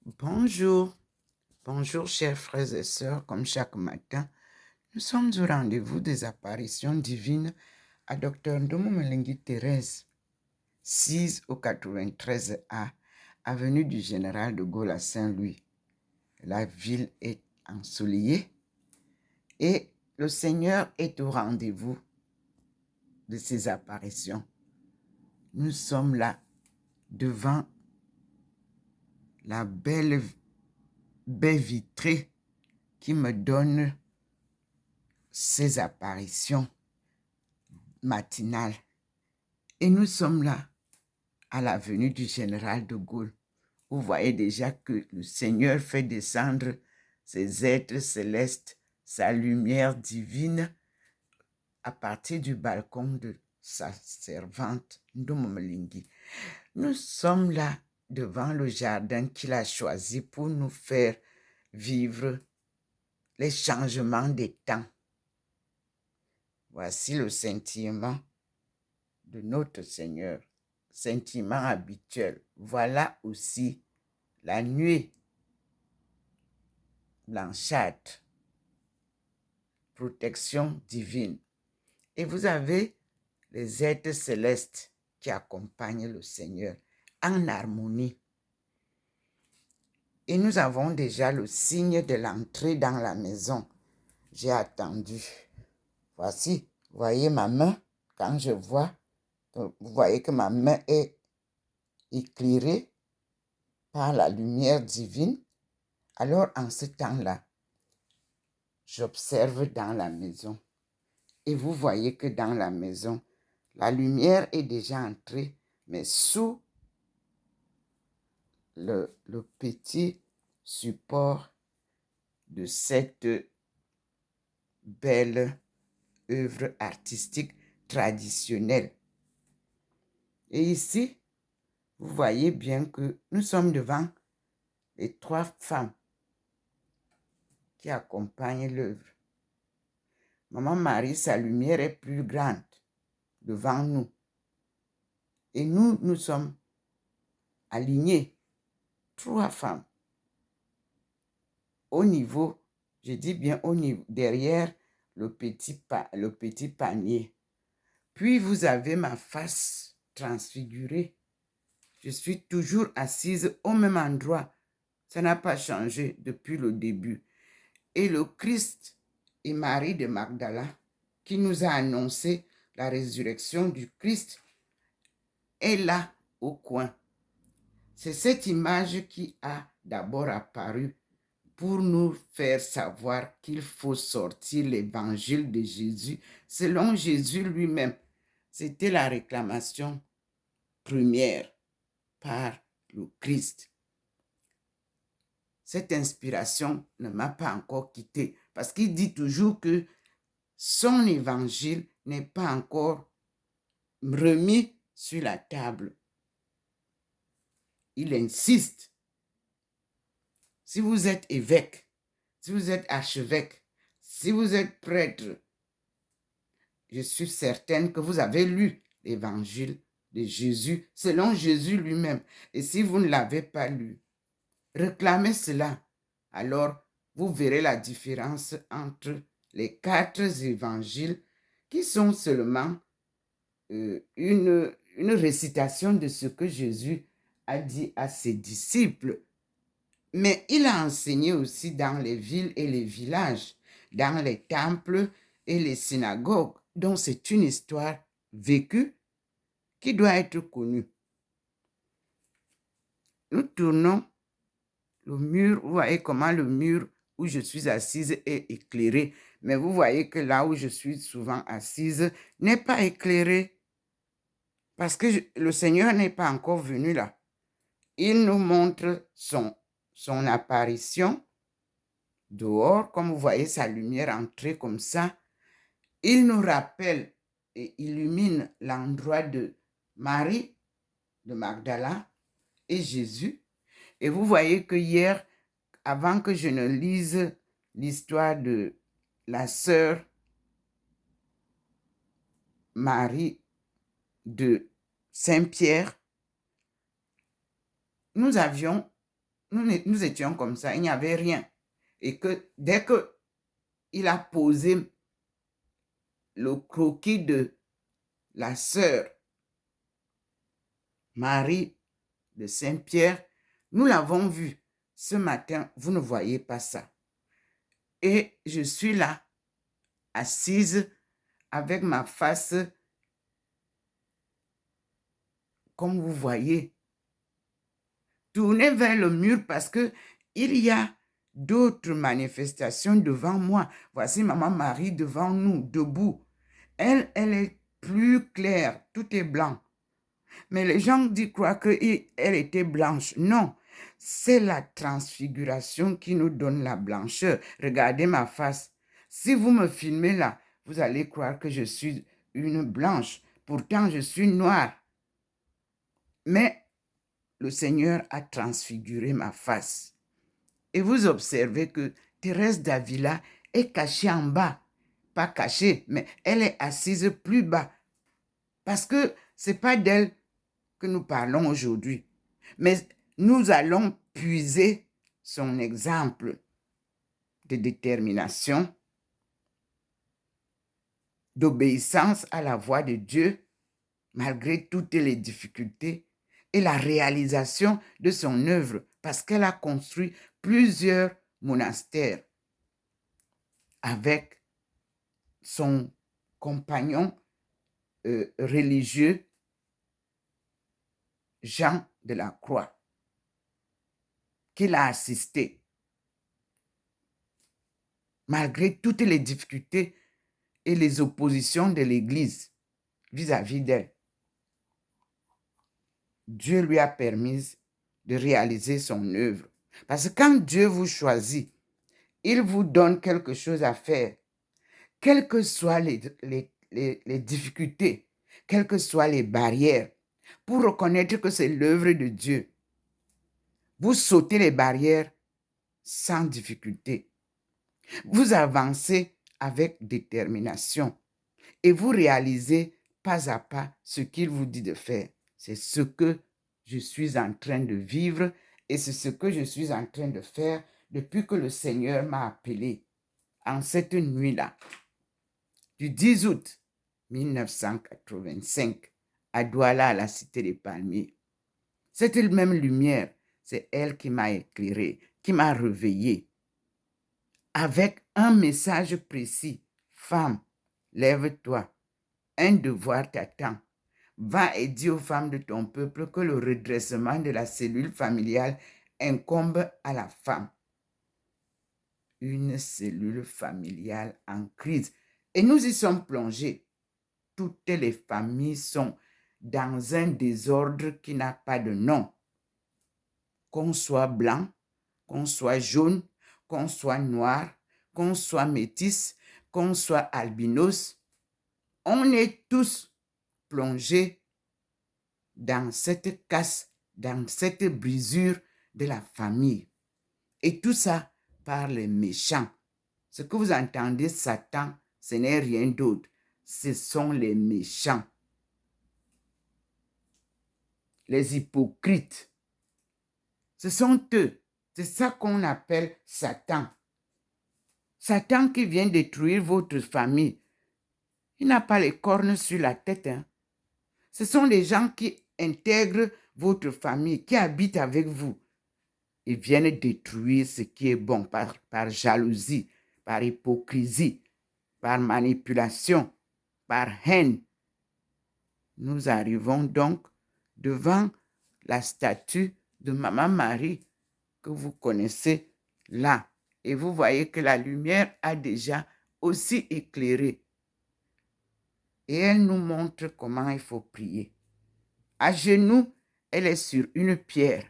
Bonjour, bonjour chers frères et sœurs, comme chaque matin, nous sommes au rendez-vous des apparitions divines à Dr Ndomo Mlengi Thérèse, 6 au 93A, avenue du Général de Gaulle à Saint-Louis. La ville est ensoleillée et le Seigneur est au rendez-vous de ces apparitions. Nous sommes là devant la belle baie vitrée qui me donne ces apparitions matinales. Et nous sommes là à l'avenue du Général de Gaulle. Vous voyez déjà que le Seigneur fait descendre ses êtres célestes, sa lumière divine à partir du balcon de sa servante Ndomo Mlengi. Nous sommes là devant le jardin qu'il a choisi pour nous faire vivre les changements des temps. Voici le sentiment de notre Seigneur, sentiment habituel. Voilà aussi la nuée blanchâtre, protection divine. Et vous avez les êtres célestes qui accompagnent le Seigneur en harmonie. Et nous avons déjà le signe de l'entrée dans la maison. J'ai attendu. Voici, vous voyez ma main, quand je vois, vous voyez que ma main est éclairée par la lumière divine. Alors, en ce temps-là, j'observe dans la maison. Et vous voyez que dans la maison, la lumière est déjà entrée, mais sous le petit support de cette belle œuvre artistique traditionnelle. Et ici, vous voyez bien que nous sommes devant les trois femmes qui accompagnent l'œuvre. Maman Marie, sa lumière est plus grande devant nous. Et nous sommes alignés, trois femmes, au niveau, je dis bien au niveau, derrière le petit panier. Puis vous avez ma face transfigurée. Je suis toujours assise au même endroit. Ça n'a pas changé depuis le début. Et le Christ et Marie de Magdala, qui nous a annoncé la résurrection du Christ, est là au coin. C'est cette image qui a d'abord apparu pour nous faire savoir qu'il faut sortir l'évangile de Jésus selon Jésus lui-même. C'était la réclamation première par le Christ. Cette inspiration ne m'a pas encore quitté parce qu'il dit toujours que son évangile n'est pas encore remis sur la table. Il insiste. Si vous êtes évêque, si vous êtes archevêque, si vous êtes prêtre, je suis certaine que vous avez lu l'évangile de Jésus selon Jésus lui-même. Et si vous ne l'avez pas lu, réclamez cela. Alors, vous verrez la différence entre les 4 évangiles qui sont seulement une récitation de ce que Jésus a dit à ses disciples. Mais il a enseigné aussi dans les villes et les villages, dans les temples et les synagogues. Donc c'est une histoire vécue qui doit être connue. Nous tournons le mur, vous voyez comment le mur où je suis assise est éclairé. Mais vous voyez que là où je suis souvent assise n'est pas éclairé parce que le Seigneur n'est pas encore venu là. Il nous montre son apparition dehors, comme vous voyez sa lumière entrer comme ça. Il nous rappelle et illumine l'endroit de Marie de Magdala et Jésus. Et vous voyez que hier, avant que je ne lise l'histoire de la sœur Marie de Saint-Pierre, nous nous étions comme ça, il n'y avait rien. Et que dès qu'il a posé le croquis de la sœur Marie de Saint-Pierre, nous l'avons vu. Ce matin, vous ne voyez pas ça. Et je suis là, assise, avec ma face, comme vous voyez, tournée vers le mur parce que il y a d'autres manifestations devant moi. Voici Maman Marie devant nous, debout. Elle est plus claire, tout est blanc. Mais les gens croient qu'elle était blanche. Non, c'est la transfiguration qui nous donne la blancheur. Regardez ma face. Si vous me filmez là, vous allez croire que je suis une blanche. Pourtant, je suis noire. Mais le Seigneur a transfiguré ma face. Et vous observez que Thérèse d'Avila est cachée en bas. Pas cachée, mais elle est assise plus bas. Parce que ce n'est pas d'elle que nous parlons aujourd'hui. Mais nous allons puiser son exemple de détermination, d'obéissance à la voix de Dieu, malgré toutes les difficultés, et la réalisation de son œuvre, parce qu'elle a construit plusieurs monastères avec son compagnon religieux, Jean de la Croix, qui l'a assisté. Malgré toutes les difficultés et les oppositions de l'Église vis-à-vis d'elle, Dieu lui a permis de réaliser son œuvre. Parce que quand Dieu vous choisit, il vous donne quelque chose à faire. Quelles que soient les difficultés, quelles que soient les barrières, pour reconnaître que c'est l'œuvre de Dieu, vous sautez les barrières sans difficulté. Vous avancez avec détermination et vous réalisez pas à pas ce qu'il vous dit de faire. C'est ce que je suis en train de vivre et c'est ce que je suis en train de faire depuis que le Seigneur m'a appelé en cette nuit-là, du 10 août 1985, à Douala, à la Cité des Palmiers. Cette même lumière, c'est elle qui m'a éclairé, qui m'a réveillé, avec un message précis. Femme, lève-toi, un devoir t'attend. Va et dis aux femmes de ton peuple que le redressement de la cellule familiale incombe à la femme. Une cellule familiale en crise. Et nous y sommes plongés. Toutes les familles sont dans un désordre qui n'a pas de nom. Qu'on soit blanc, qu'on soit jaune, qu'on soit noir, qu'on soit métis, qu'on soit albinos, on est tous plongés dans cette casse, dans cette brisure de la famille. Et tout ça par les méchants. Ce que vous entendez, Satan, ce n'est rien d'autre. Ce sont les méchants. Les hypocrites. Ce sont eux. C'est ça qu'on appelle Satan. Satan qui vient détruire votre famille. Il n'a pas les cornes sur la tête. Hein. Ce sont les gens qui intègrent votre famille, qui habitent avec vous. Ils viennent détruire ce qui est bon par jalousie, par hypocrisie, par manipulation, par haine. Nous arrivons donc devant la statue de Maman Marie que vous connaissez là. Et vous voyez que la lumière a déjà aussi éclairé. Et elle nous montre comment il faut prier. À genoux, elle est sur une pierre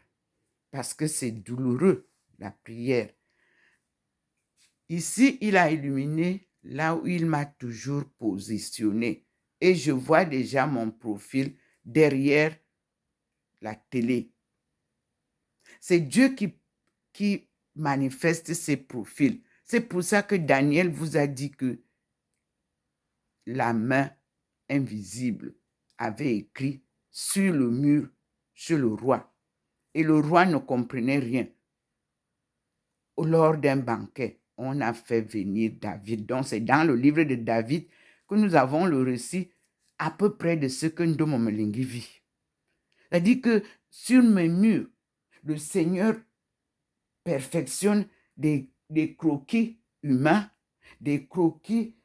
parce que c'est douloureux, la prière. Ici, il a illuminé là où il m'a toujours positionné. Et je vois déjà mon profil derrière la télé. C'est Dieu qui manifeste ses profils. C'est pour ça que Daniel vous a dit que la main invisible avait écrit sur le mur chez le roi. Et le roi ne comprenait rien. lors d'un banquet, on a fait venir David. Donc, c'est dans le livre de David que nous avons le récit à peu près de ce que Ndomo Mwelengi vit. C'est-à-dire que sur mes murs, le Seigneur perfectionne des croquis humains, des croquis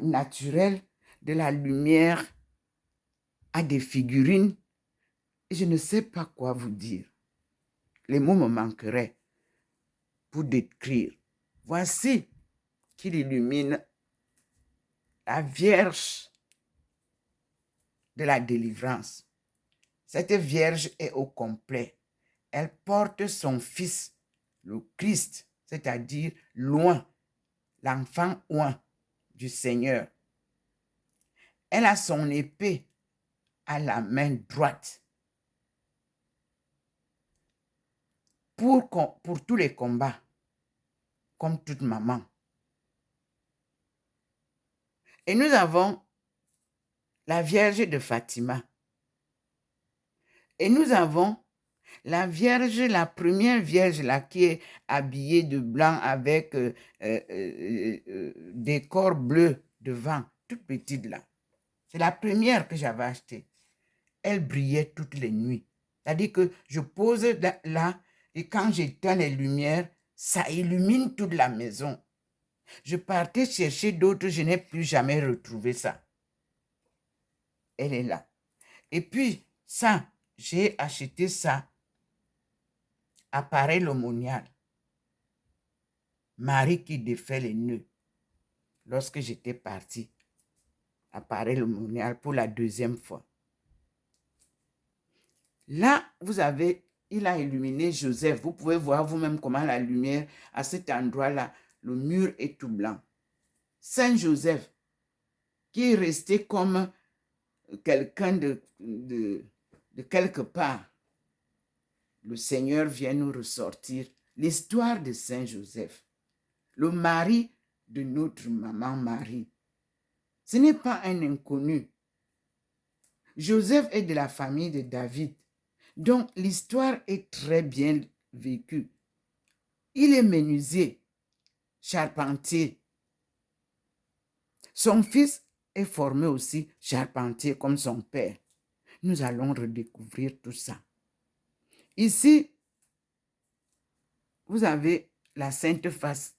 naturels, de la lumière à des figurines. Et je ne sais pas quoi vous dire. Les mots me manqueraient pour décrire. Voici qu'il illumine la Vierge de la délivrance. Cette Vierge est au complet. Elle porte son Fils, le Christ, c'est-à-dire loin, l'enfant oint du Seigneur. Elle a son épée à la main droite pour tous les combats, comme toute maman. Et nous avons la Vierge de Fatima. Et nous avons la Vierge, la première Vierge là, qui est habillée de blanc avec des corps bleus devant, toute petite là. C'est la première que j'avais achetée. Elle brillait toutes les nuits. C'est-à-dire que je pose là et quand j'éteins les lumières, ça illumine toute la maison. Je partais chercher d'autres, je n'ai plus jamais retrouvé ça. Elle est là. Et puis, ça, j'ai acheté ça. Appareil l'aumônial. Marie qui défait les nœuds. Lorsque j'étais partie, appareil l'aumônial pour la deuxième fois. Là, vous avez, il a illuminé Joseph. Vous pouvez voir vous-même comment la lumière, à cet endroit-là, le mur est tout blanc. Saint Joseph, qui est resté comme quelqu'un de quelque part. Le Seigneur vient nous ressortir l'histoire de Saint Joseph, le mari de notre maman Marie. Ce n'est pas un inconnu. Joseph est de la famille de David. Donc, l'histoire est très bien vécue. Il est menuisier, charpentier. Son fils est formé aussi charpentier comme son père. Nous allons redécouvrir tout ça. Ici, vous avez la sainte face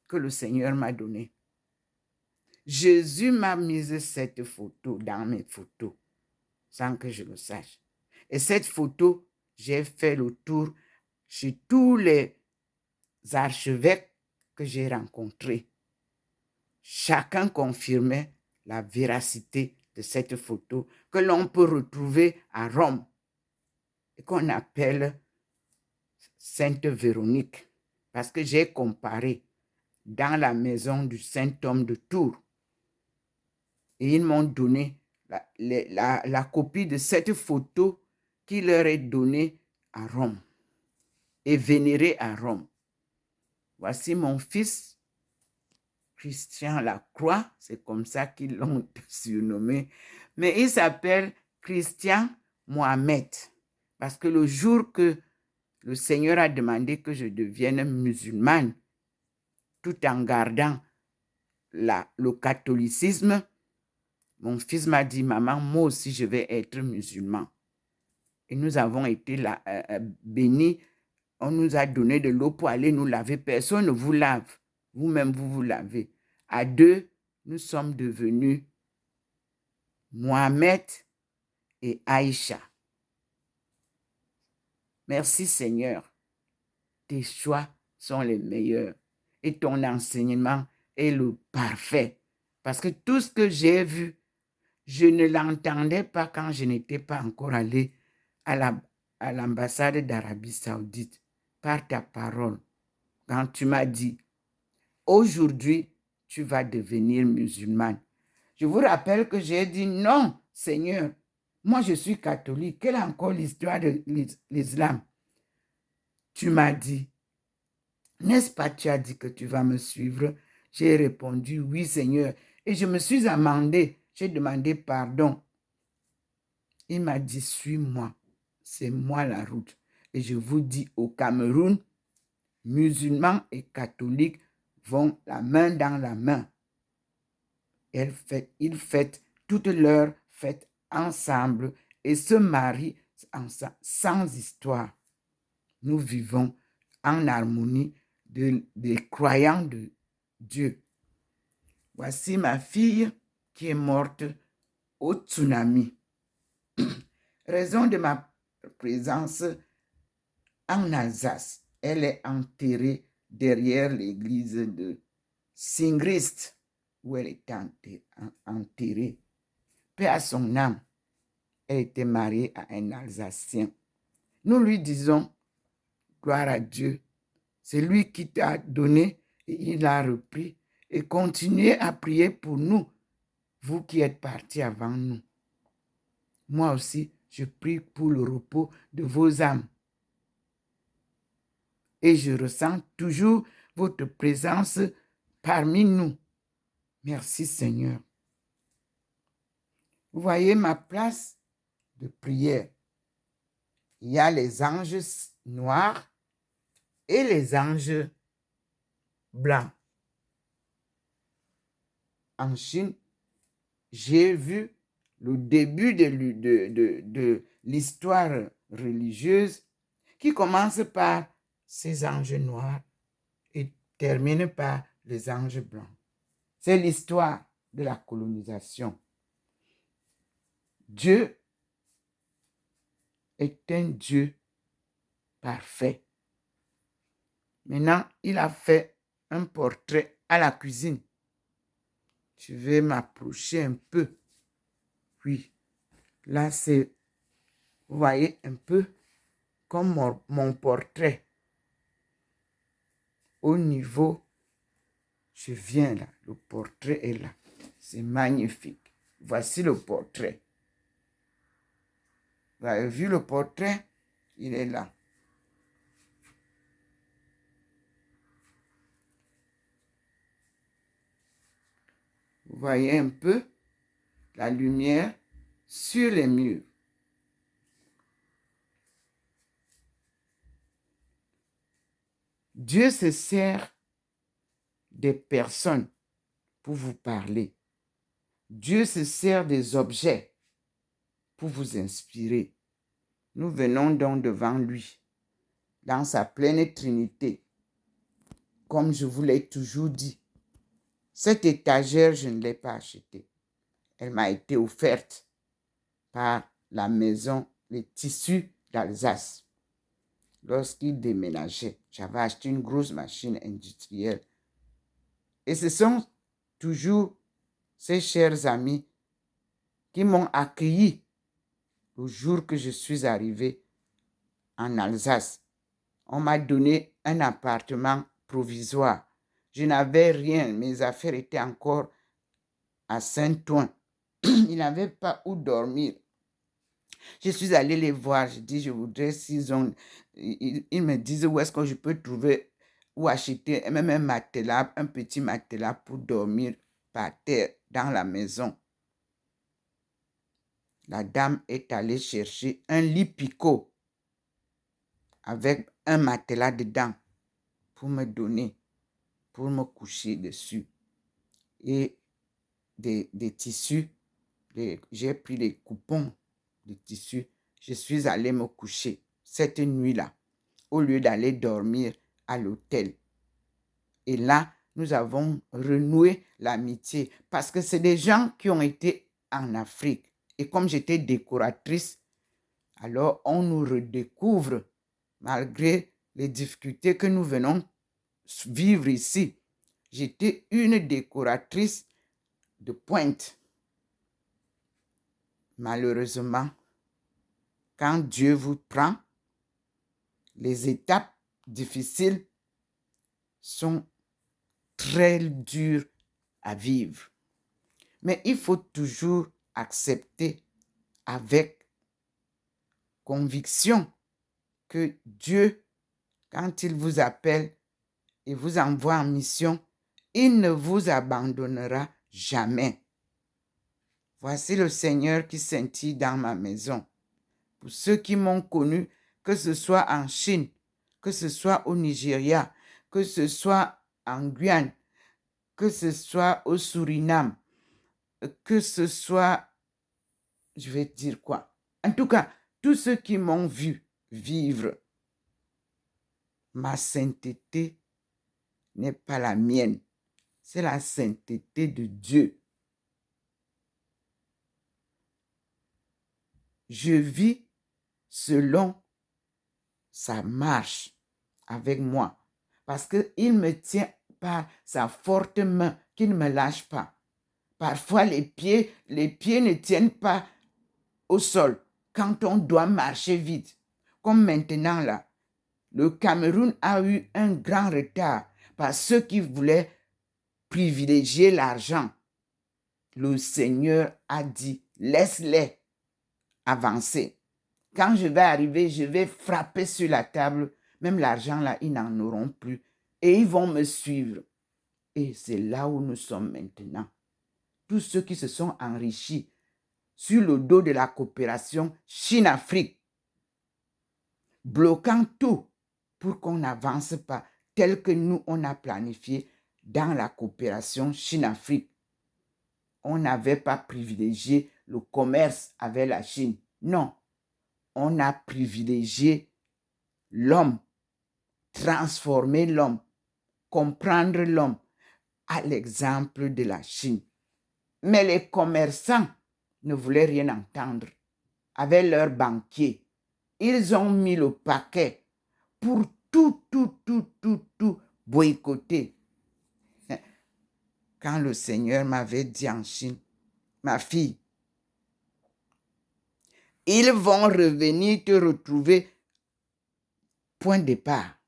que le Seigneur m'a donnée. Jésus m'a mis cette photo dans mes photos, sans que je le sache. Et cette photo, j'ai fait le tour chez tous les archevêques que j'ai rencontrés. Chacun confirmait la véracité de cette photo que l'on peut retrouver à Rome et qu'on appelle Sainte Véronique, parce que j'ai comparé dans la maison du Saint-Homme de Tours. Et ils m'ont donné la copie de cette photo qui leur est donnée à Rome et vénérée à Rome. Voici mon fils, Christian Lacroix, c'est comme ça qu'ils l'ont surnommé, mais il s'appelle Christian Mohamed, parce que le jour que le Seigneur a demandé que je devienne musulmane, tout en gardant le catholicisme, mon fils m'a dit, maman, moi aussi je vais être musulman. Et nous avons été bénis. On nous a donné de l'eau pour aller nous laver. Personne ne vous lave. Vous-même, vous vous lavez. À deux, nous sommes devenus Mohamed et Aïcha. Merci Seigneur. Tes choix sont les meilleurs. Et ton enseignement est le parfait. Parce que tout ce que j'ai vu, je ne l'entendais pas quand je n'étais pas encore allé à l'ambassade d'Arabie Saoudite par ta parole. Quand tu m'as dit, aujourd'hui, tu vas devenir musulmane. Je vous rappelle que j'ai dit, non, Seigneur, moi je suis catholique. Quelle est encore l'histoire de l'islam? Tu m'as dit, n'est-ce pas, tu as dit que tu vas me suivre? J'ai répondu, oui, Seigneur. Et je me suis amendé. J'ai demandé pardon. Il m'a dit, suis-moi. C'est moi la route. Et je vous dis, au Cameroun, musulmans et catholiques vont la main dans la main. Ils fêtent toutes leurs fêtes ensemble et se marient sans histoire. Nous vivons en harmonie des croyants de Dieu. Voici ma fille qui est morte au tsunami. Raison de ma présence en Alsace, elle est enterrée derrière l'église de Singrist, où elle est enterrée. Paix à son âme. Elle était mariée à un Alsacien. Nous lui disons, gloire à Dieu, c'est lui qui t'a donné et il a repris. Et continuez à prier pour nous, vous qui êtes partis avant nous. Moi aussi, je prie pour le repos de vos âmes. Et je ressens toujours votre présence parmi nous. Merci Seigneur. Vous voyez ma place de prière. Il y a les anges noirs et les anges blancs. En Chine, j'ai vu le début de l'histoire religieuse qui commence par ces anges noirs et termine par les anges blancs. C'est l'histoire de la colonisation. Dieu est un Dieu parfait. Maintenant, il a fait un portrait à la cuisine. Je vais m'approcher un peu. Oui, là c'est, vous voyez un peu comme mon portrait. Au niveau, je viens là, le portrait est là. C'est magnifique. Voici le portrait. Vous avez vu le portrait? Il est là. Vous voyez un peu la lumière sur les murs. Dieu se sert des personnes pour vous parler. Dieu se sert des objets pour vous inspirer. Nous venons donc devant lui, dans sa pleine Trinité. Comme je vous l'ai toujours dit, cette étagère, je ne l'ai pas achetée. Elle m'a été offerte par la maison Les Tissus d'Alsace. Lorsqu'il déménageait, j'avais acheté une grosse machine industrielle. Et ce sont toujours ces chers amis qui m'ont accueilli le jour que je suis arrivé en Alsace. On m'a donné un appartement provisoire. Je n'avais rien, mes affaires étaient encore à Saint-Ouen. Ils n'avaient pas où dormir. Je suis allée les voir, je dis, je voudrais 6 ans. Ils me disent où est-ce que je peux trouver ou acheter même un matelas, un petit matelas pour dormir par terre dans la maison. La dame est allée chercher un lit picot avec un matelas dedans pour me donner, pour me coucher dessus. Et des tissus, j'ai pris des coupons de tissus. Je suis allée me coucher cette nuit-là, au lieu d'aller dormir à l'hôtel. Et là, nous avons renoué l'amitié parce que c'est des gens qui ont été en Afrique. Et comme j'étais décoratrice, alors on nous redécouvre malgré les difficultés que nous venons vivre ici. J'étais une décoratrice de pointe. Malheureusement, quand Dieu vous prend, les étapes difficiles sont très dures à vivre. Mais il faut toujours accepter avec conviction que Dieu, quand il vous appelle et vous envoie en mission, il ne vous abandonnera jamais. Voici le Seigneur qui scintille dans ma maison. Pour ceux qui m'ont connu, que ce soit en Chine, que ce soit au Nigeria, que ce soit en Guyane, que ce soit au Suriname, que ce soit, je vais dire quoi? En tout cas, tous ceux qui m'ont vu vivre, ma sainteté n'est pas la mienne, c'est la sainteté de Dieu. Je vis selon sa marche avec moi parce qu'il me tient par sa forte main qui ne me lâche pas. Parfois, les pieds ne tiennent pas au sol quand on doit marcher vite. Comme maintenant là, le Cameroun a eu un grand retard par ceux qui voulaient privilégier l'argent. Le Seigneur a dit, laisse-les avancer. Quand je vais arriver, je vais frapper sur la table. Même l'argent là, ils n'en auront plus. Et ils vont me suivre. Et c'est là où nous sommes maintenant. Tous ceux qui se sont enrichis sur le dos de la coopération Chine-Afrique, bloquant tout pour qu'on n'avance pas tel que nous, on a planifié dans la coopération Chine-Afrique. On n'avait pas privilégié le commerce avec la Chine. Non, on a privilégié l'homme, transformer l'homme, comprendre l'homme à l'exemple de la Chine. Mais les commerçants ne voulaient rien entendre. Avec leurs banquiers, ils ont mis le paquet pour tout boycotter. Quand le Seigneur m'avait dit en Chine, ma fille, ils vont revenir te retrouver point de départ.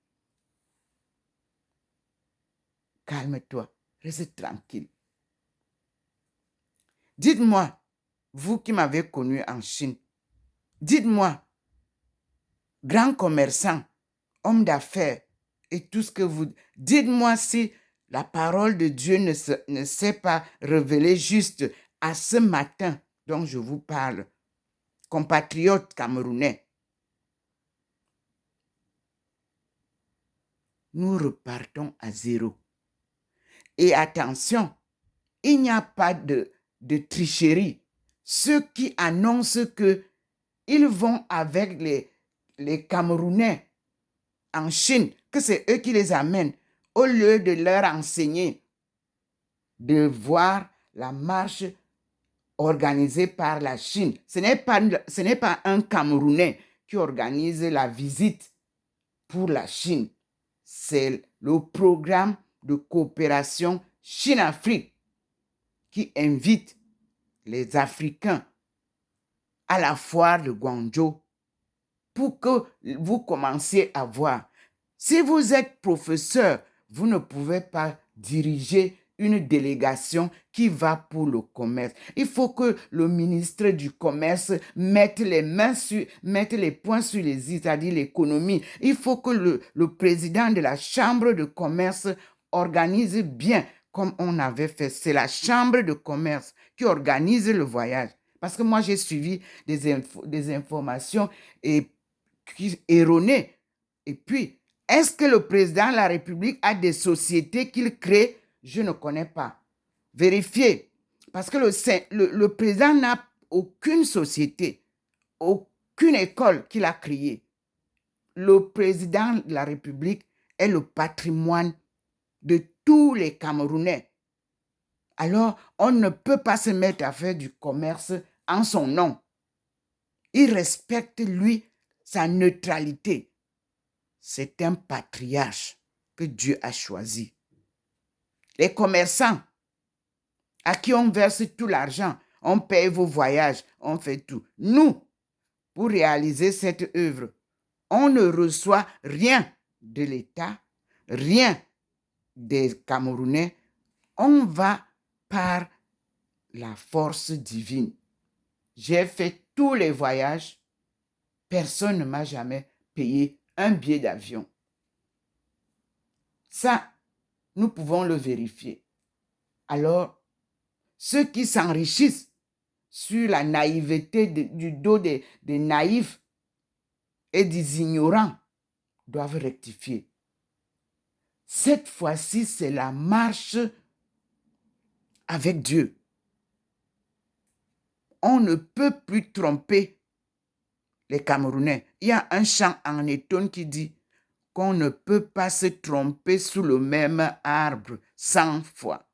Calme-toi, reste tranquille. Dites-moi, vous qui m'avez connu en Chine, dites-moi, grand commerçant, homme d'affaires et tout ce que vous... Dites-moi si la parole de Dieu ne s'est pas révélée juste à ce matin dont je vous parle, compatriotes camerounais. Nous repartons à zéro. Et attention, il n'y a pas de tricherie. Ceux qui annoncent qu'ils vont avec les Camerounais en Chine, que c'est eux qui les amènent, au lieu de leur enseigner de voir la marche organisée par la Chine. Ce n'est pas un Camerounais qui organise la visite pour la Chine. C'est le programme de coopération Chine-Afrique qui invite les Africains à la foire de Guangzhou pour que vous commenciez à voir. Si vous êtes professeur, vous ne pouvez pas diriger une délégation qui va pour le commerce. Il faut que le ministre du Commerce mette les points sur les i, c'est-à-dire l'économie. Il faut que le président de la Chambre de commerce organise bien comme on avait fait. C'est la Chambre de commerce qui organise le voyage. Parce que moi, j'ai suivi des informations erronées. Et puis, est-ce que le président de la République a des sociétés qu'il crée? Je ne connais pas. Vérifiez. Parce que le président n'a aucune société, aucune école qu'il a créée. Le président de la République est le patrimoine de tous les Camerounais. Alors, on ne peut pas se mettre à faire du commerce en son nom. Il respecte, lui, sa neutralité. C'est un patriarche que Dieu a choisi. Les commerçants à qui on verse tout l'argent, on paye vos voyages, on fait tout. Nous, pour réaliser cette œuvre, on ne reçoit rien de l'État, rien des Camerounais. On va par la force divine. J'ai fait tous les voyages. Personne ne m'a jamais payé un billet d'avion. Ça, nous pouvons le vérifier. Alors, ceux qui s'enrichissent sur la naïveté du dos des naïfs et des ignorants doivent rectifier. Cette fois-ci, c'est la marche avec Dieu. On ne peut plus tromper les Camerounais. Il y a un chant en étonne qui dit qu'on ne peut pas se tromper sous le même arbre 100 fois.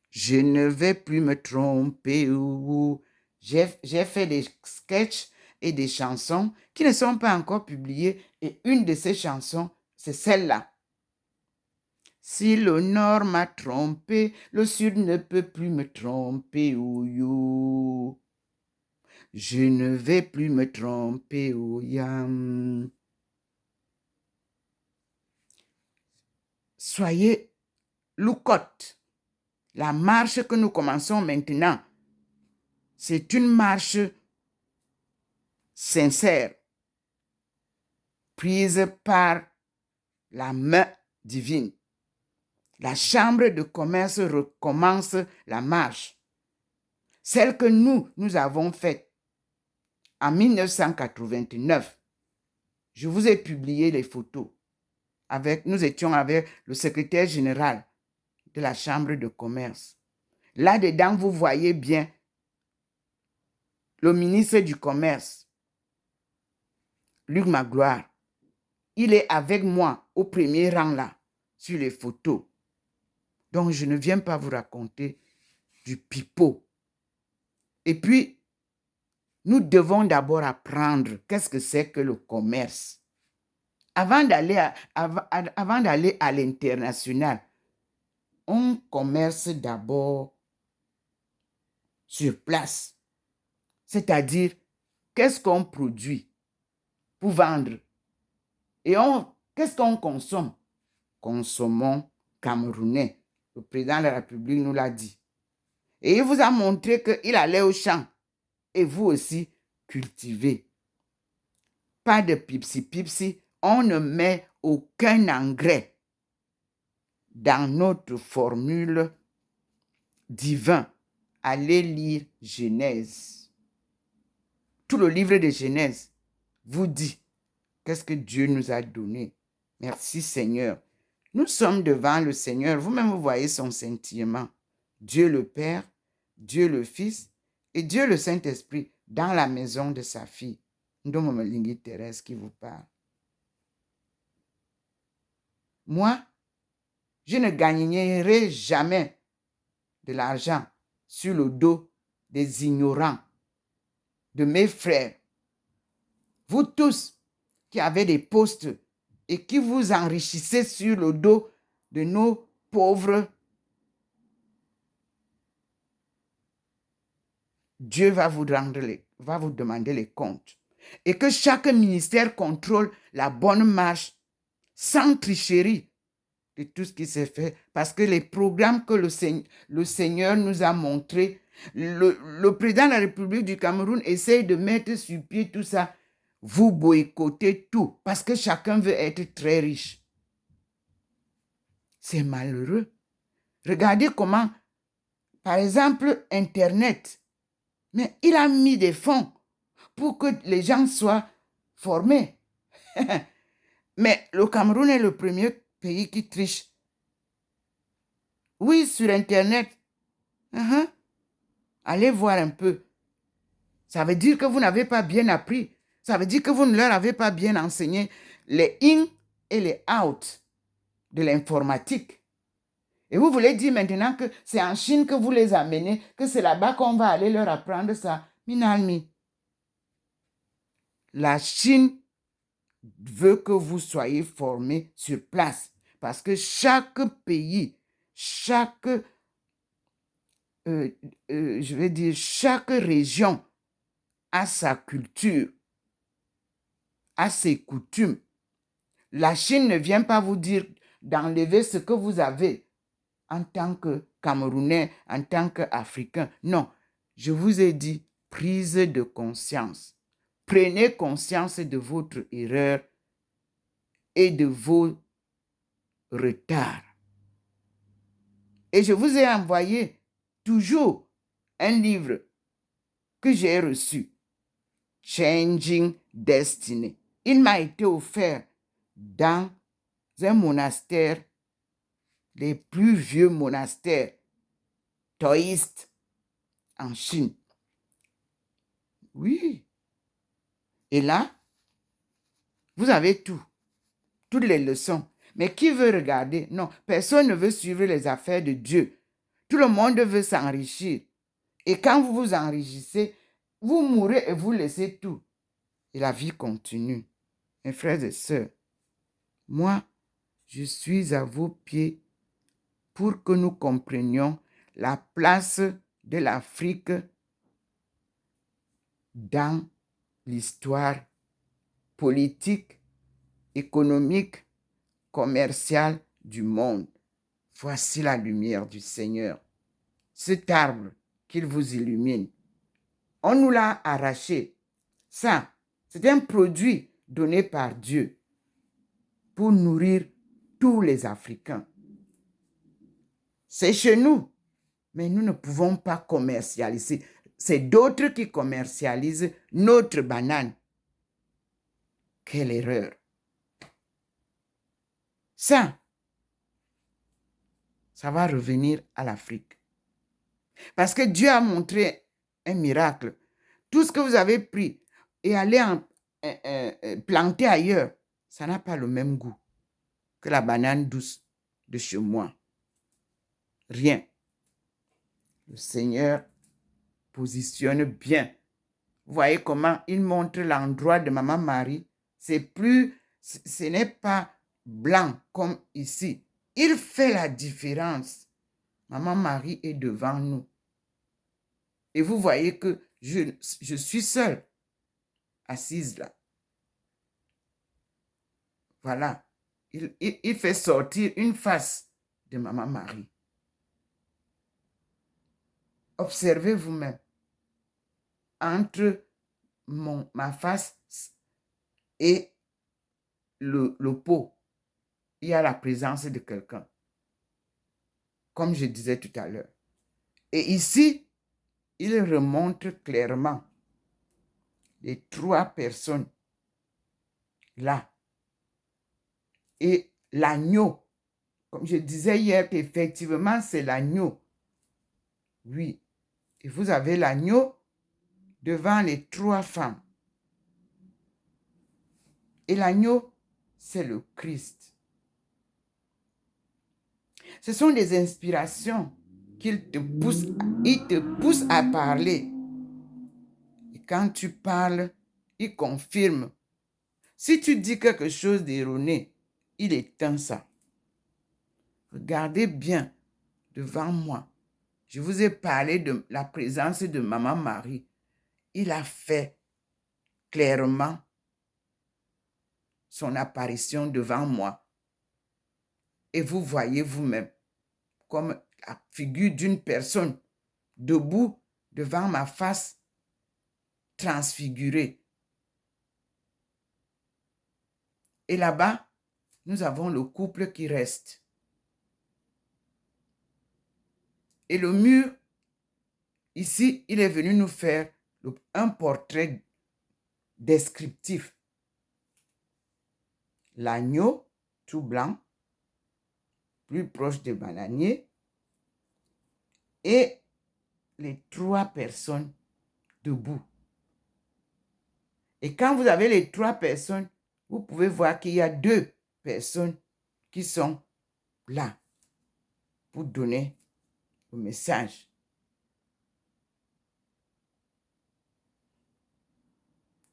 Je ne vais plus me tromper. J'ai fait des sketchs et des chansons qui ne sont pas encore publiées. Et une de ces chansons, c'est celle-là. Si le nord m'a trompé, le sud ne peut plus me tromper. Je ne vais plus me tromper. Soyez loucotes. La marche que nous commençons maintenant, c'est une marche sincère, prise par la main divine. La chambre de commerce recommence la marche. Celle que nous avons faite en 1989. Je vous ai publié les photos. Nous étions avec le secrétaire général de la chambre de commerce. Là-dedans, vous voyez bien le ministre du Commerce, Luc Magloire. Il est avec moi au premier rang là, sur les photos. Donc, je ne viens pas vous raconter du pipeau. Et puis, nous devons d'abord apprendre qu'est-ce que c'est que le commerce. Avant d'aller à l'international, on commerce d'abord sur place. C'est-à-dire, qu'est-ce qu'on produit pour vendre? Et qu'est-ce qu'on consomme? Consommons camerounais. Le président de la République nous l'a dit. Et il vous a montré qu'il allait au champ. Et vous aussi, cultivez. Pas de pipsi-pipsi. On ne met aucun engrais dans notre formule divine. Allez lire Genèse. Tout le livre de Genèse vous dit qu'est-ce que Dieu nous a donné. Merci Seigneur. Nous sommes devant le Seigneur. Vous-même, vous voyez son sentiment. Dieu le Père, Dieu le Fils et Dieu le Saint-Esprit dans la maison de sa fille. Ndomo Malingi Thérèse qui vous parle. Moi, je ne gagnerai jamais de l'argent sur le dos des ignorants, de mes frères. Vous tous qui avez des postes et qui vous enrichissez sur le dos de nos pauvres, Dieu va vous demander les comptes. Et que chaque ministère contrôle la bonne marche sans tricherie de tout ce qui s'est fait. Parce que les programmes que le Seigneur nous a montrés, le président de la République du Cameroun essaye de mettre sur pied tout ça. Vous boycottez tout parce que chacun veut être très riche. C'est malheureux. Regardez comment, par exemple, Internet, mais il a mis des fonds pour que les gens soient formés. Mais le Cameroun est le premier pays qui triche. Oui, sur Internet. Allez voir un peu. Ça veut dire que vous n'avez pas bien appris. Ça veut dire que vous ne leur avez pas bien enseigné les in et les out de l'informatique. Et vous voulez dire maintenant que c'est en Chine que vous les amenez, que c'est là-bas qu'on va aller leur apprendre ça. Minalmi. La Chine veut que vous soyez formés sur place. Parce que chaque pays, chaque région a sa culture, a ses coutumes. La Chine ne vient pas vous dire d'enlever ce que vous avez en tant que Camerounais, en tant qu'Africain. Non, je vous ai dit prise de conscience. Prenez conscience de votre erreur et de vos retards. Et je vous ai envoyé toujours un livre que j'ai reçu, Changing Destiny. Il m'a été offert dans un monastère, les plus vieux monastères taoïstes en Chine. Oui. Et là, vous avez tout, toutes les leçons. Mais qui veut regarder? Non, personne ne veut suivre les affaires de Dieu. Tout le monde veut s'enrichir. Et quand vous vous enrichissez, vous mourrez et vous laissez tout. Et la vie continue. Mes frères et sœurs, moi, je suis à vos pieds pour que nous comprenions la place de l'Afrique dans l'histoire politique, économique, commerciale du monde. Voici la lumière du Seigneur. Cet arbre qu'il vous illumine. On nous l'a arraché. Ça, c'est un produit donné par Dieu pour nourrir tous les Africains. C'est chez nous, mais nous ne pouvons pas commercialiser. C'est d'autres qui commercialisent notre banane. Quelle erreur! Ça va revenir à l'Afrique. Parce que Dieu a montré un miracle. Tout ce que vous avez pris et allé planter ailleurs, ça n'a pas le même goût que la banane douce de chez moi. Rien. Le Seigneur positionne bien. Vous voyez comment il montre l'endroit de Maman Marie. Ce n'est pas blanc comme ici. Il fait la différence. Maman Marie est devant nous. Et vous voyez que je suis seule, assise là. Voilà. Il fait sortir une face de Maman Marie. Observez vous-même. Entre ma face et le pot, il y a la présence de quelqu'un. Comme je disais tout à l'heure. Et ici, il remonte clairement les 3 personnes là. Et l'agneau, comme je disais hier qu'effectivement c'est l'agneau. Oui. Et vous avez l'agneau devant les 3 femmes. Et l'agneau, c'est le Christ. Ce sont des inspirations qu'il te pousse à parler. Et quand tu parles, il confirme. Si tu dis quelque chose d'erroné, il éteint ça. Regardez bien devant moi. Je vous ai parlé de la présence de Maman Marie. Il a fait clairement son apparition devant moi. Et vous voyez vous-même comme la figure d'une personne debout devant ma face transfigurée. Et là-bas, nous avons le couple qui reste. Et le mur, ici, il est venu nous faire un portrait descriptif. L'agneau, tout blanc, plus proche des bananiers, et les 3 personnes debout. Et quand vous avez les 3 personnes, vous pouvez voir qu'il y a 2 personnes qui sont là pour donner le message.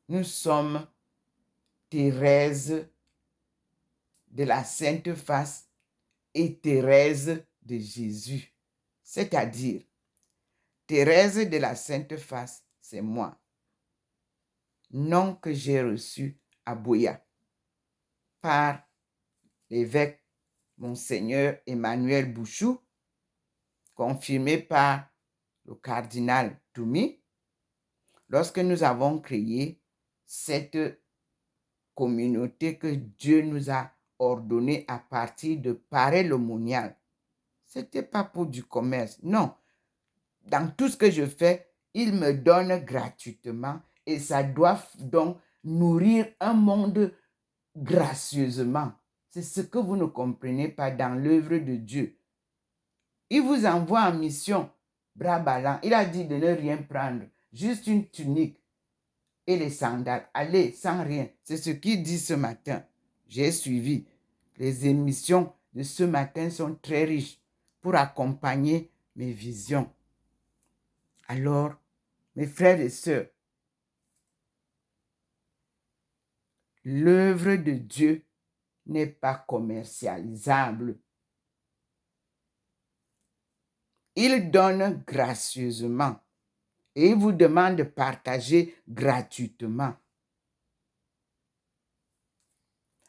Nous sommes Thérèse de la Sainte Face et Thérèse de Jésus. C'est-à-dire, Thérèse de la Sainte Face, c'est moi. Nom que j'ai reçu à Buea par l'évêque Monseigneur Emmanuel Bouchou, confirmé par le cardinal Toumi, lorsque nous avons créé cette communauté que Dieu nous a ordonnée à partir de Paray-le-Monial. Ce n'était pas pour du commerce, non. Dans tout ce que je fais, il me donne gratuitement et ça doit donc nourrir un monde gracieusement. C'est ce que vous ne comprenez pas dans l'œuvre de Dieu. Il vous envoie en mission, bras ballants. Il a dit de ne rien prendre, juste une tunique et les sandales. Allez, sans rien. C'est ce qu'il dit ce matin. J'ai suivi. Les émissions de ce matin sont très riches pour accompagner mes visions. Alors, mes frères et sœurs, l'œuvre de Dieu n'est pas commercialisable. Il donne gracieusement et il vous demande de partager gratuitement.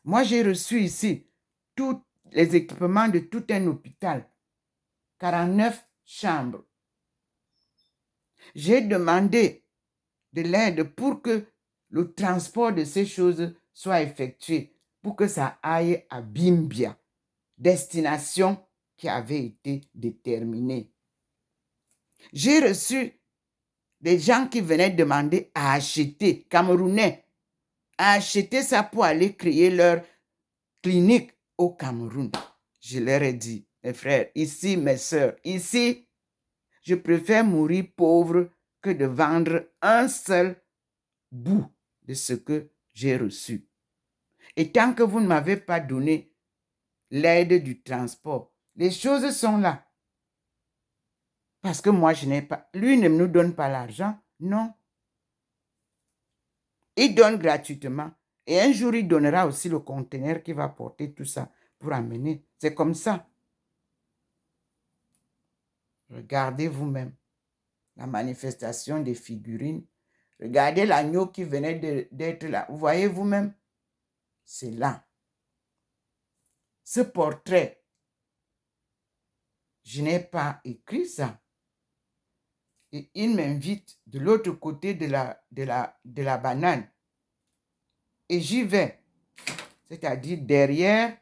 Moi, j'ai reçu ici tous les équipements de tout un hôpital, 49 chambres. J'ai demandé de l'aide pour que le transport de ces choses soit effectué, pour que ça aille à Bimbia, destination qui avait été déterminée. J'ai reçu des gens qui venaient demander à acheter, Camerounais, à acheter ça pour aller créer leur clinique au Cameroun. Je leur ai dit, mes frères, ici, mes sœurs, ici, je préfère mourir pauvre que de vendre un seul bout de ce que j'ai reçu. Et tant que vous ne m'avez pas donné l'aide du transport, les choses sont là. Parce que moi, je n'ai pas... Lui ne nous donne pas l'argent, non. Il donne gratuitement. Et un jour, il donnera aussi le conteneur qui va porter tout ça pour amener. C'est comme ça. Regardez vous-même la manifestation des figurines. Regardez l'agneau qui venait d'être là. Vous voyez vous-même? C'est là. Ce portrait, je n'ai pas écrit ça. Et il m'invite de l'autre côté de la banane. Et j'y vais. C'est-à-dire derrière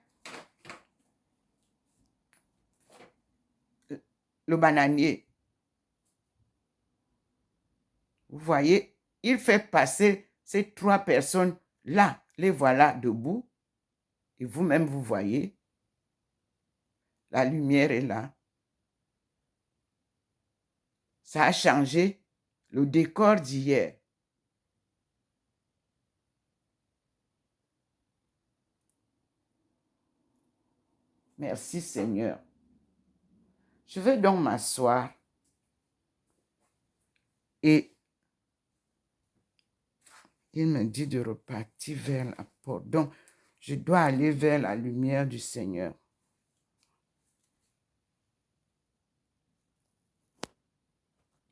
le bananier. Vous voyez, il fait passer ces 3 personnes là. Les voilà debout. Et vous-même, vous voyez, la lumière est là. Ça a changé le décor d'hier. Merci Seigneur. Je vais donc m'asseoir et il me dit de repartir vers la porte. Donc, je dois aller vers la lumière du Seigneur.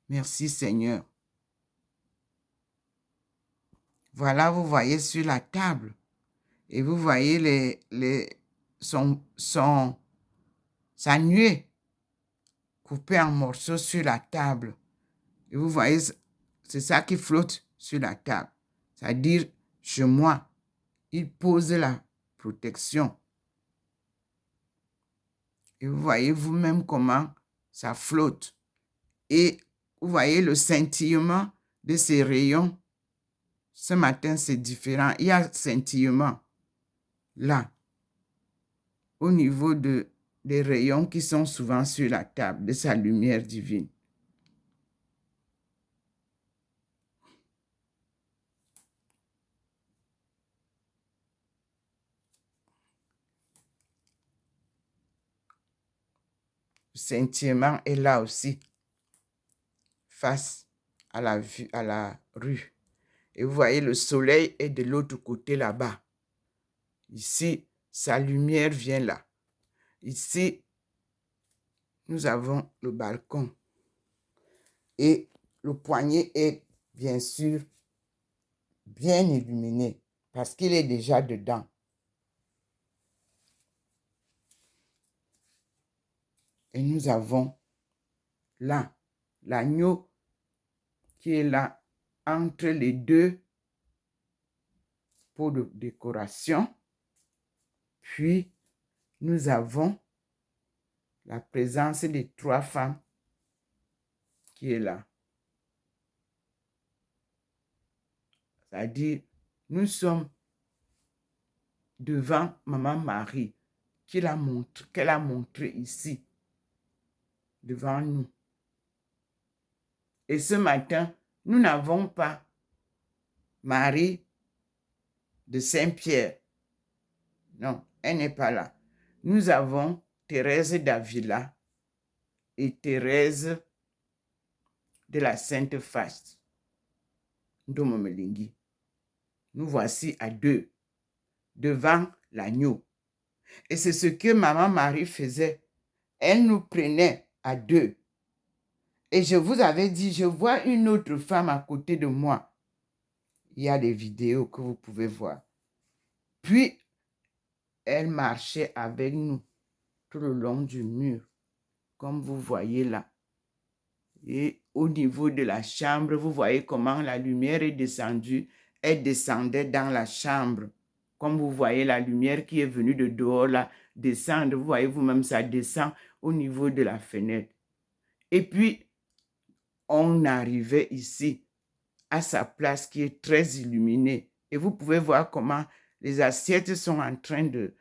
Merci Seigneur. Voilà, vous voyez sur la table. Et vous voyez sa nuée coupée en morceaux sur la table. Et vous voyez, c'est ça qui flotte sur la table. C'est-à-dire, chez moi, il pose la protection. Et vous voyez vous-même comment ça flotte. Et vous voyez le scintillement de ces rayons. Ce matin, c'est différent. Il y a scintillement là, au niveau des rayons qui sont souvent sur la table, de sa lumière divine. Le scintillement est là aussi, face à la rue. Et vous voyez, le soleil est de l'autre côté là-bas. Ici, sa lumière vient là. Ici, nous avons le balcon. Et le poignet est, bien sûr, bien illuminé parce qu'il est déjà dedans. Et nous avons là l'agneau qui est là entre les 2 pots de décoration. Puis, nous avons la présence des 3 femmes qui est là. C'est-à-dire Nous sommes devant Maman Marie qu'elle a montré ici, devant nous. Et ce matin, nous n'avons pas Marie de Saint-Pierre. Non, elle n'est pas là. Nous avons Thérèse d'Avila et Thérèse de la Sainte Face, Ndomo Melengi. Nous voici à deux, devant l'agneau. Et c'est ce que Maman Marie faisait. Elle nous prenait à deux. Et je vous avais dit, je vois une autre femme à côté de moi. Il y a des vidéos que vous pouvez voir. Puis, elle marchait avec nous tout le long du mur, comme vous voyez là. Et au niveau de la chambre, vous voyez comment la lumière est descendue. Elle descendait dans la chambre. Comme vous voyez la lumière qui est venue de dehors là, descendre. Vous voyez vous-même, ça descend au niveau de la fenêtre. Et puis, on arrivait ici, à sa place qui est très illuminée. Et vous pouvez voir comment les assiettes sont en train de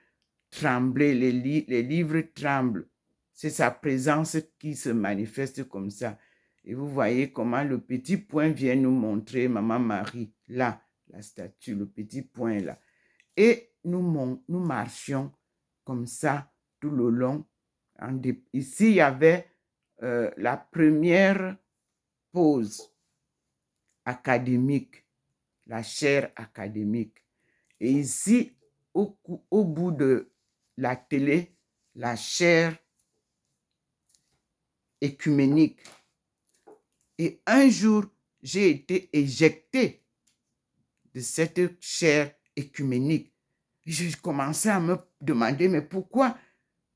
trembler, les livres tremblent. C'est sa présence qui se manifeste comme ça. Et vous voyez comment le petit point vient nous montrer Maman Marie, là, la statue, le petit point là. Et nous marchions comme ça tout le long. Ici, il y avait la première pause académique, la chaire académique. Et ici, au bout de la télé, la chaire écuménique. Et un jour, j'ai été éjecté de cette chaire écuménique. Je commençais à me demander, mais pourquoi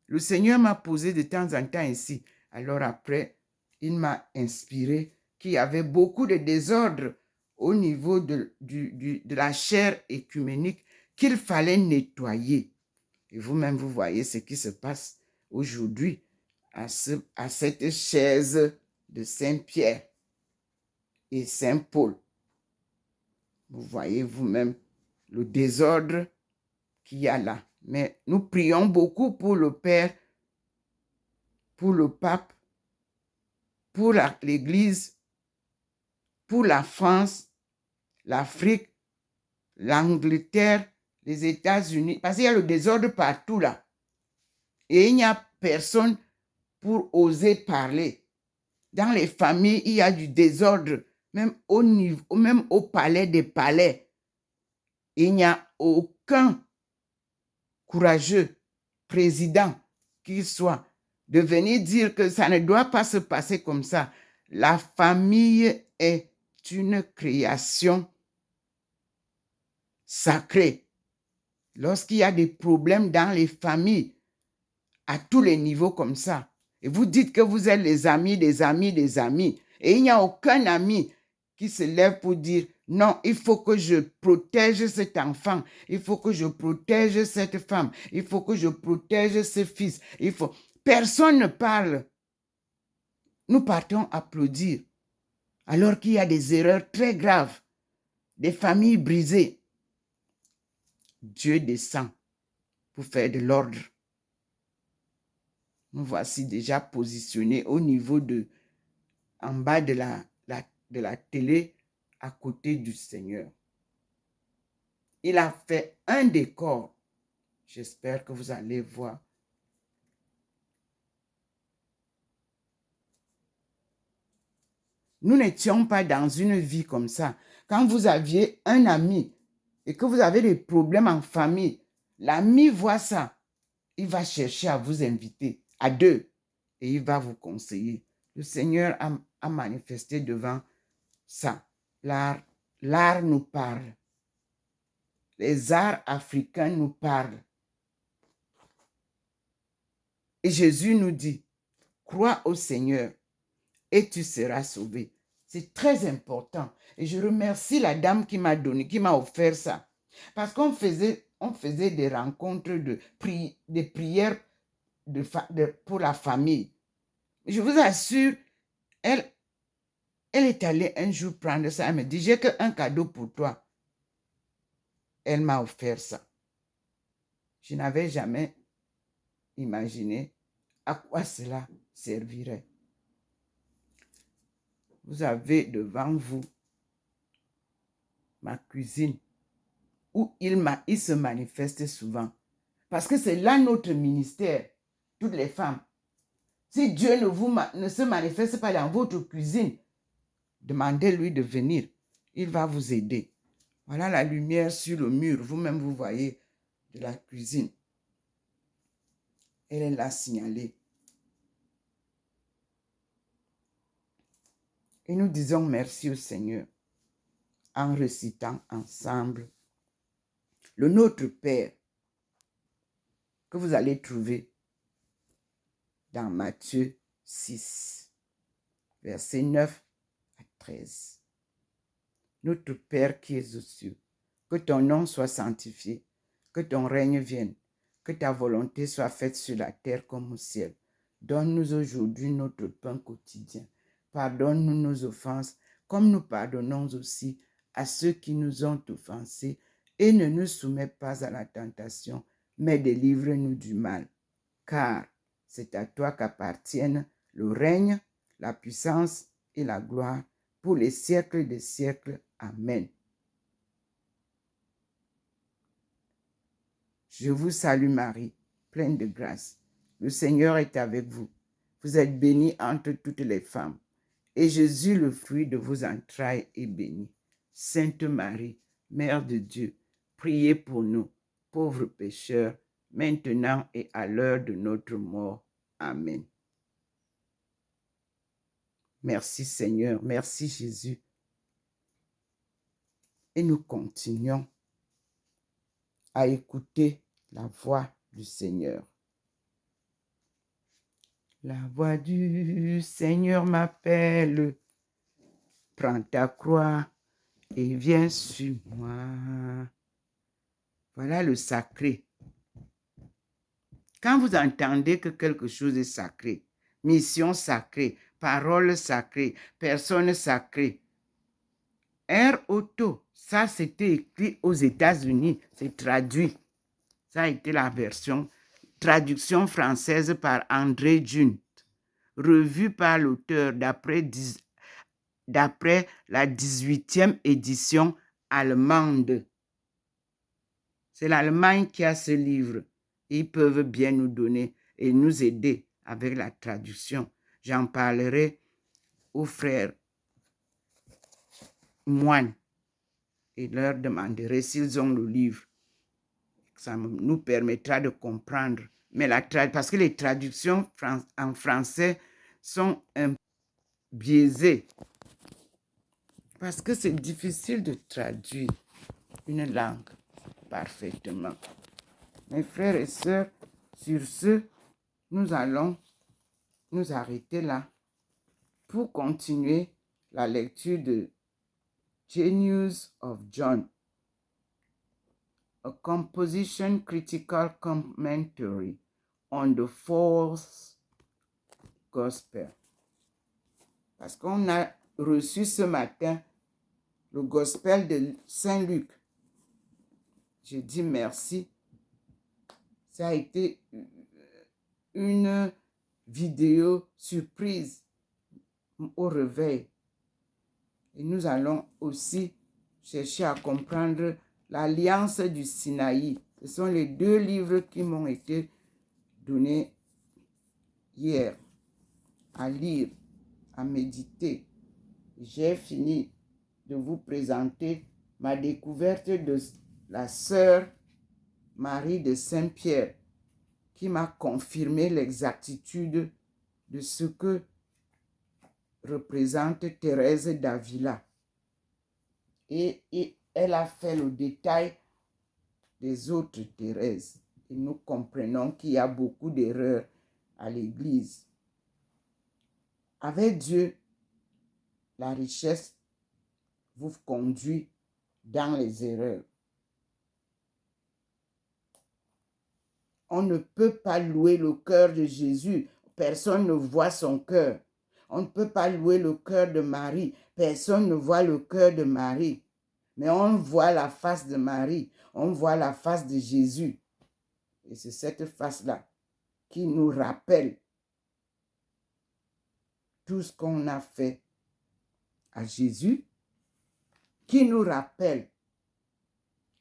le Seigneur m'a posé de temps en temps ici? Alors après, il m'a inspiré qu'il y avait beaucoup de désordre au niveau de la chaire écuménique qu'il fallait nettoyer. Et vous-même, vous voyez ce qui se passe aujourd'hui à cette chaise de Saint-Pierre et Saint-Paul. Vous voyez vous-même le désordre qu'il y a là. Mais nous prions beaucoup pour le Père, pour le pape, pour l'Église, pour la France, l'Afrique, l'Angleterre, les États-Unis, parce qu'il y a le désordre partout là. Et il n'y a personne pour oser parler. Dans les familles, il y a du désordre, même au palais des palais. Il n'y a aucun courageux président qu'il soit de venir dire que ça ne doit pas se passer comme ça. La famille est une création sacrée. Lorsqu'il y a des problèmes dans les familles, à tous les niveaux comme ça, et vous dites que vous êtes les amis des amis des amis, et il n'y a aucun ami qui se lève pour dire non, il faut que je protège cet enfant, il faut que je protège cette femme, il faut que je protège ce fils. Personne ne parle. Nous partons applaudir alors qu'il y a des erreurs très graves, des familles brisées. Dieu descend pour faire de l'ordre. Nous voici déjà positionnés au niveau en bas de la télé, à côté du Seigneur. Il a fait un décor. J'espère que vous allez voir. Nous n'étions pas dans une vie comme ça. Quand vous aviez un ami et que vous avez des problèmes en famille, l'ami voit ça. Il va chercher à vous inviter à deux et il va vous conseiller. Le Seigneur a manifesté devant ça. L'art nous parle. Les arts africains nous parlent. Et Jésus nous dit, crois au Seigneur et tu seras sauvé. C'est très important. Et je remercie la dame qui m'a offert ça. Parce qu'on faisait des rencontres des prières pour la famille. Je vous assure, elle est allée un jour prendre ça. Elle me dit, j'ai qu'un cadeau pour toi. Elle m'a offert ça. Je n'avais jamais imaginé à quoi cela servirait. Vous avez devant vous ma cuisine où il se manifeste souvent. Parce que c'est là notre ministère, toutes les femmes. Si Dieu ne se manifeste pas dans votre cuisine, demandez-lui de venir. Il va vous aider. Voilà la lumière sur le mur. Vous-même, vous voyez de la cuisine. Elle est là signalée. Et nous disons merci au Seigneur en récitant ensemble le Notre Père que vous allez trouver dans Matthieu 6, versets 9 à 13. Notre Père qui es aux cieux, que ton nom soit sanctifié, que ton règne vienne, que ta volonté soit faite sur la terre comme au ciel. Donne-nous aujourd'hui notre pain quotidien. Pardonne-nous nos offenses, comme nous pardonnons aussi à ceux qui nous ont offensés, et ne nous soumets pas à la tentation, mais délivre-nous du mal. Car c'est à toi qu'appartiennent le règne, la puissance et la gloire pour les siècles des siècles. Amen. Je vous salue Marie, pleine de grâce. Le Seigneur est avec vous. Vous êtes bénie entre toutes les femmes. Et Jésus, le fruit de vos entrailles, est béni. Sainte Marie, Mère de Dieu, priez pour nous, pauvres pécheurs, maintenant et à l'heure de notre mort. Amen. Merci Seigneur, merci Jésus. Et nous continuons à écouter la voix du Seigneur. La voix du Seigneur m'appelle. Prends ta croix et viens sur moi. Voilà le sacré. Quand vous entendez que quelque chose est sacré, mission sacrée, parole sacrée, personne sacrée, R-Auto, ça c'était écrit aux États-Unis, c'est traduit. Ça a été la traduction française par André Dunt, revue par l'auteur d'après la 18e édition allemande. C'est l'Allemagne qui a ce livre. Ils peuvent bien nous donner et nous aider avec la traduction. J'en parlerai aux frères moines et leur demanderai s'ils ont le livre. Ça nous permettra de comprendre. Mais parce que les traductions en français sont un peu biaisées. Parce que c'est difficile de traduire une langue parfaitement. Mes frères et sœurs, sur ce, nous allons nous arrêter là pour continuer la lecture de Genius of John, a composition critical commentary on the fourth gospel. Parce qu'on a reçu ce matin le gospel de Saint Luc. Je dis merci. Ça a été une vidéo surprise au réveil. Et nous allons aussi chercher à comprendre l'Alliance du Sinaï. Ce sont les deux livres qui m'ont été donnés hier à lire, à méditer. J'ai fini de vous présenter ma découverte de la sœur Marie de Saint-Pierre qui m'a confirmé l'exactitude de ce que représente Thérèse d'Avila. Et elle a fait le détail des autres Thérèse. Et nous comprenons qu'il y a beaucoup d'erreurs à l'Église. Avec Dieu, la richesse vous conduit dans les erreurs. On ne peut pas louer le cœur de Jésus. Personne ne voit son cœur. On ne peut pas louer le cœur de Marie. Personne ne voit le cœur de Marie. Mais on voit la face de Marie, on voit la face de Jésus. Et c'est cette face-là qui nous rappelle tout ce qu'on a fait à Jésus, qui nous rappelle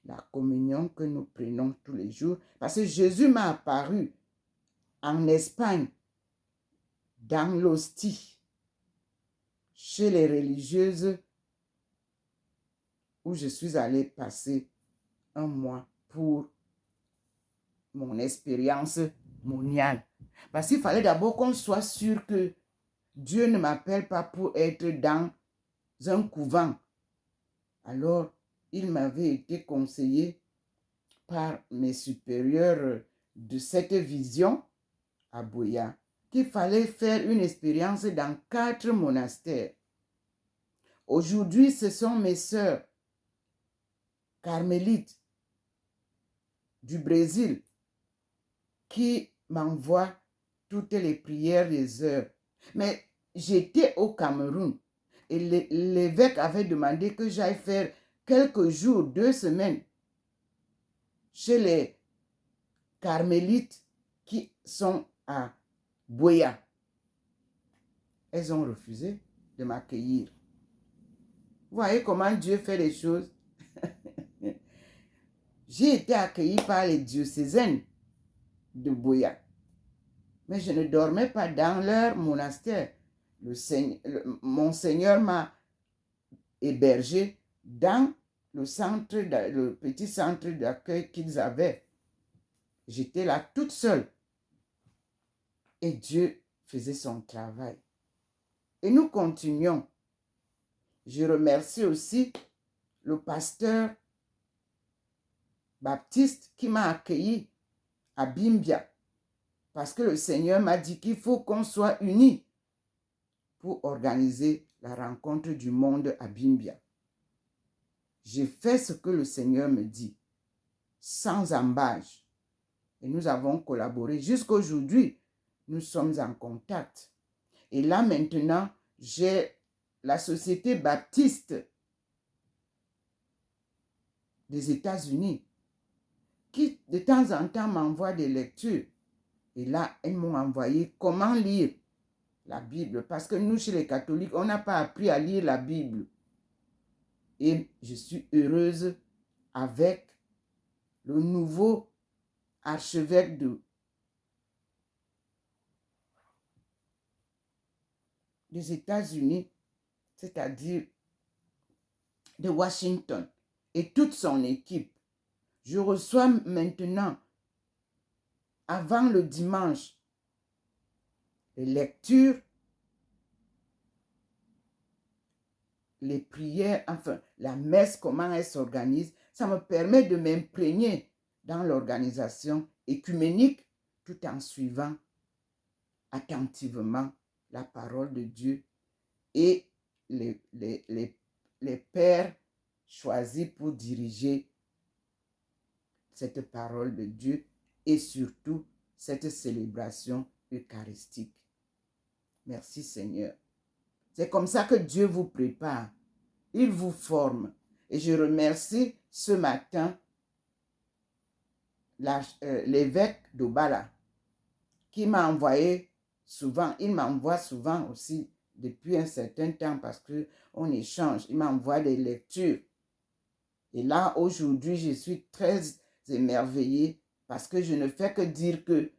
la communion que nous prenons tous les jours. Parce que Jésus m'a apparu en Espagne, dans l'hostie, chez les religieuses où je suis allée passer un mois pour mon expérience moniale. Parce qu'il fallait d'abord qu'on soit sûr que Dieu ne m'appelle pas pour être dans un couvent. Alors, il m'avait été conseillé par mes supérieurs de cette vision à Boya qu'il fallait faire une expérience dans 4 monastères. Aujourd'hui, ce sont mes sœurs carmélites du Brésil qui m'envoient toutes les prières des heures. Mais j'étais au Cameroun et l'évêque avait demandé que j'aille faire quelques jours, 2 semaines, chez les carmélites qui sont à Boya. Elles ont refusé de m'accueillir. Vous voyez comment Dieu fait les choses? J'ai été accueillie par les diocésaines de Boya. Mais je ne dormais pas dans leur monastère. Mon Seigneur m'a hébergé dans le petit centre d'accueil qu'ils avaient. J'étais là toute seule. Et Dieu faisait son travail. Et nous continuons. Je remercie aussi le pasteur baptiste qui m'a accueilli à Bimbia. Parce que le Seigneur m'a dit qu'il faut qu'on soit unis pour organiser la rencontre du monde à Bimbia. J'ai fait ce que le Seigneur me dit, sans embâche. Et nous avons collaboré. Jusqu'à aujourd'hui, nous sommes en contact. Et là, maintenant, j'ai la Société baptiste des États-Unis qui, de temps en temps, m'envoie des lectures. Et là, elles m'ont envoyé comment lire la Bible. Parce que nous, chez les catholiques, on n'a pas appris à lire la Bible. Et je suis heureuse avec le nouveau archevêque des États-Unis, c'est-à-dire de Washington, et toute son équipe. Je reçois maintenant, avant le dimanche, les lectures, les prières, enfin, la messe, comment elle s'organise. Ça me permet de m'imprégner dans l'organisation écuménique tout en suivant attentivement la parole de Dieu et les pères choisis pour diriger cette parole de Dieu et surtout cette célébration eucharistique. Merci Seigneur. C'est comme ça que Dieu vous prépare. Il vous forme. Et je remercie ce matin l'évêque d'Obala qui m'a envoyé souvent, il m'envoie souvent aussi depuis un certain temps parce qu'on échange, il m'envoie des lectures. Et là, aujourd'hui, je suis très émerveillée parce que je ne fais que dire que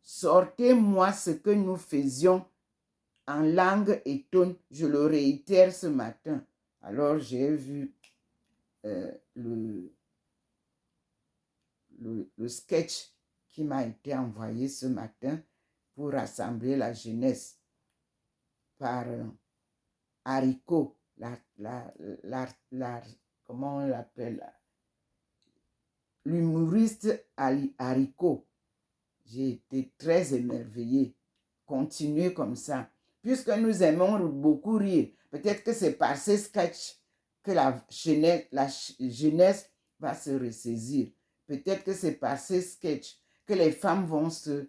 sortez-moi ce que nous faisions en langue étonne. Je le réitère ce matin. Alors, j'ai vu le sketch qui m'a été envoyé ce matin pour rassembler la jeunesse par Haricot, comment on l'appelle, l'humoriste Haricot. J'ai été très émerveillée. Continuez comme ça. Puisque nous aimons beaucoup rire, peut-être que c'est par ces sketchs que la jeunesse va se ressaisir. Peut-être que c'est par ces sketchs que les femmes vont se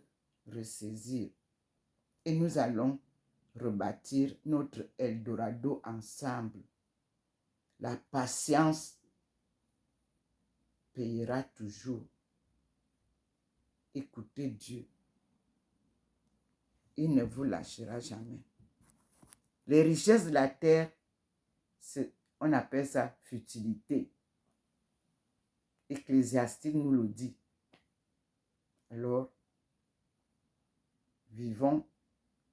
ressaisir. Et nous allons rebâtir notre Eldorado ensemble. La patience payera toujours. Écoutez Dieu. Il ne vous lâchera jamais. Les richesses de la terre, on appelle ça futilité. Ecclésiastique nous le dit. Alors, vivons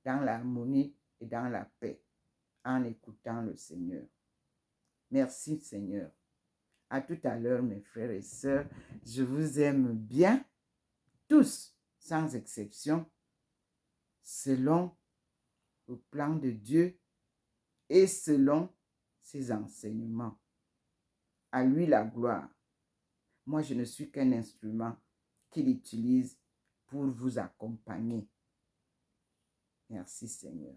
dans l'harmonie et dans la paix en écoutant le Seigneur. Merci Seigneur. À tout à l'heure mes frères et sœurs. Je vous aime bien, tous, sans exception, selon le plan de Dieu et selon ses enseignements. À lui la gloire. Moi, je ne suis qu'un instrument qu'il utilise pour vous accompagner. Merci Seigneur.